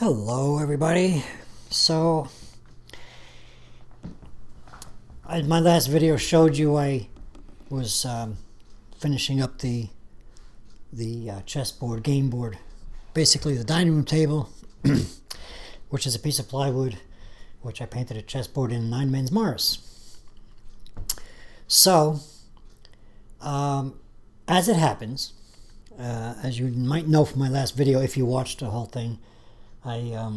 Hello everybody. So my last video showed you I was finishing up the chessboard, game board, basically the dining room table, which is a piece of plywood which I painted a chessboard in 9 Men's Morris. So as it happens, as you might know from my last video if you watched the whole thing, I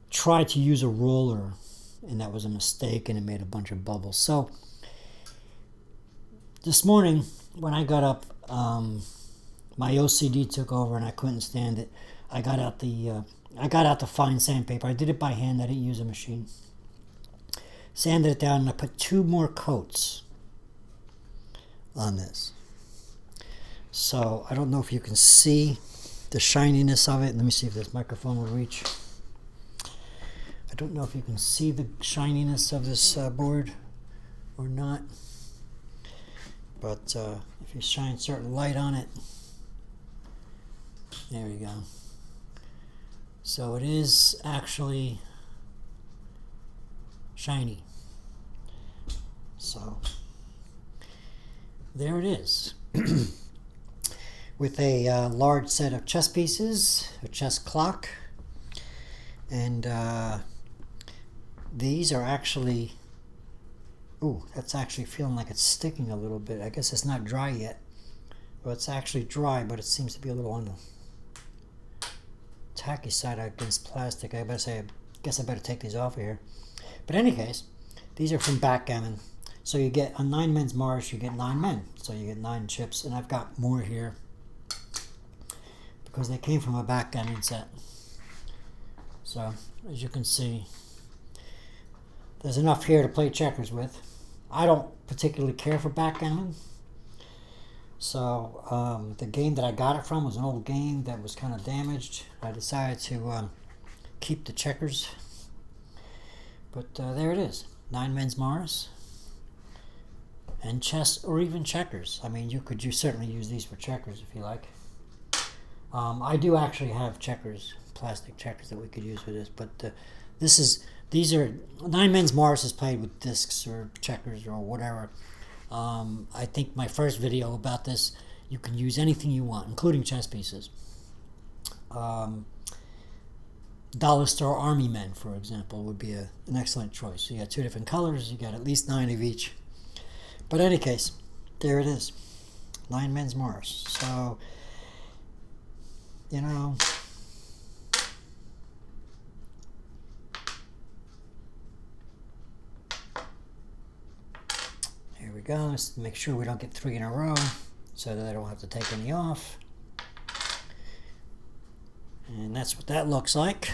tried to use a roller and that was a mistake and it made a bunch of bubbles. So this morning when I got up, my OCD took over and I couldn't stand it. I got out the fine sandpaper. I did it by hand. I didn't use a machine. Sanded it down and I put 2 more coats on this. So I don't know if you can see the shininess of it. Let me see if this microphone will reach. I don't know if you can see the shininess of this board or not, but if you shine certain light on it, there you go. So it is actually shiny. So there it is. With a large set of chess pieces, a chess clock, and these are actually, ooh, that's actually feeling like it's sticking a little bit. I guess it's not dry yet. Well, it's actually dry, but it seems to be a little on the tacky side against plastic. I guess I better take these off of here. But in any case, these are from backgammon. So you get on 9 Men's Morris, you get 9 men. So you get 9 chips, and I've got more here because they came from a backgammon set. So as you can see, there's enough here to play checkers with. I don't particularly care for backgammon. So the game that I got it from was an old game that was kind of damaged. I decided to keep the checkers. But there it is, 9 Men's Morris. And chess or even checkers. I mean, you certainly use these for checkers if you like. I do actually have checkers, plastic checkers that we could use for this, but these are 9 Men's Morris is played with discs or checkers or whatever. I think my first video about this, you can use anything you want, including chess pieces. Dollar Store Army Men, for example, would be an excellent choice. You got 2 different colors, you got at least 9 of each. But in any case, there it is, 9 Men's Morris. So, you know, here we go. Let's make sure we don't get 3 in a row so that I don't have to take any off. And that's what that looks like.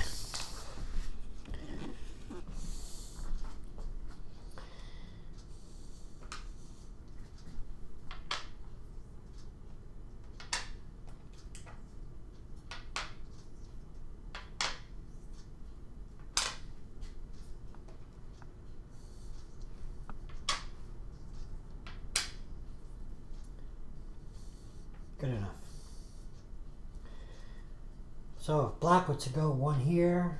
Good enough. So if black were to go 1 here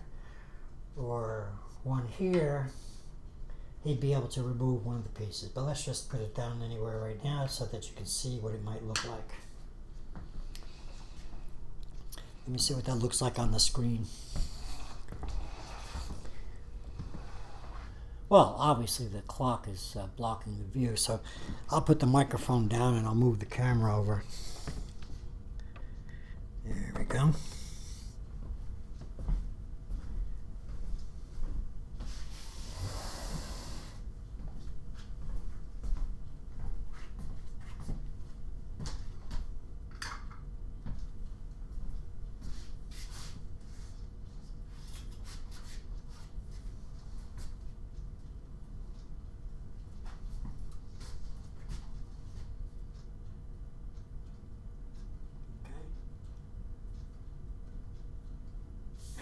or 1 here, he'd be able to remove one of the pieces. But let's just put it down anywhere right now so that you can see what it might look like. Let me see what that looks like on the screen. Well, obviously the clock is blocking the view, so I'll put the microphone down and I'll move the camera over. There we go.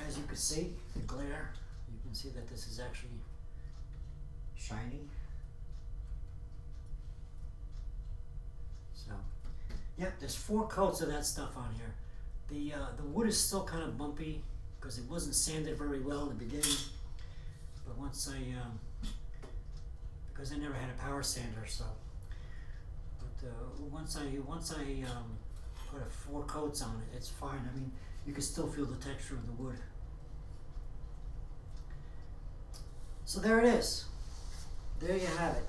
As you can see, the glare, you can see that this is actually shiny. So, yep, there's 4 coats of that stuff on here. The wood is still kind of bumpy because it wasn't sanded very well in the beginning. But once because I never had a power sander, so. But once I put 4 coats on it, it's fine. I mean, you can still feel the texture of the wood. So there it is. There you have it.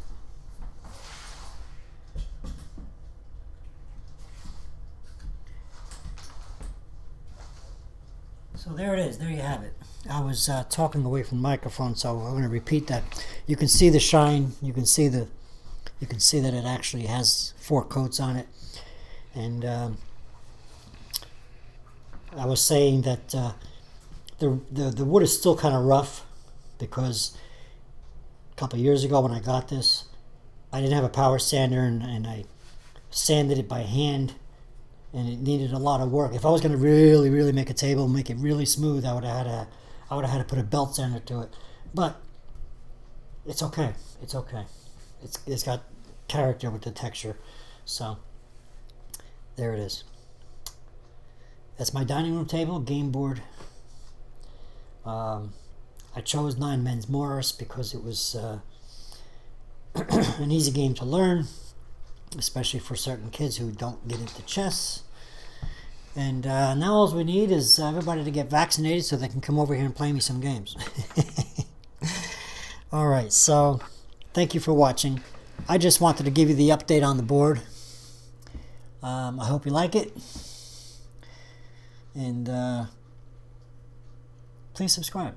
So there it is. There you have it. I was talking away from the microphone, so I'm going to repeat that. You can see the shine. You can see that it actually has 4 coats on it. And I was saying that the wood is still kind of rough because a couple of years ago when I got this, I didn't have a power sander, and I sanded it by hand, and it needed a lot of work. If I was going to really make a table, make it really smooth, I would have had to put a belt sander to it. But it's okay. It's okay. It's got character with the texture. So there it is. That's my dining room table, game board. I chose 9 Men's Morris because it was an easy game to learn, especially for certain kids who don't get into chess. And now all we need is everybody to get vaccinated so they can come over here and play me some games. All right, so thank you for watching. I just wanted to give you the update on the board. I hope you like it. And please subscribe.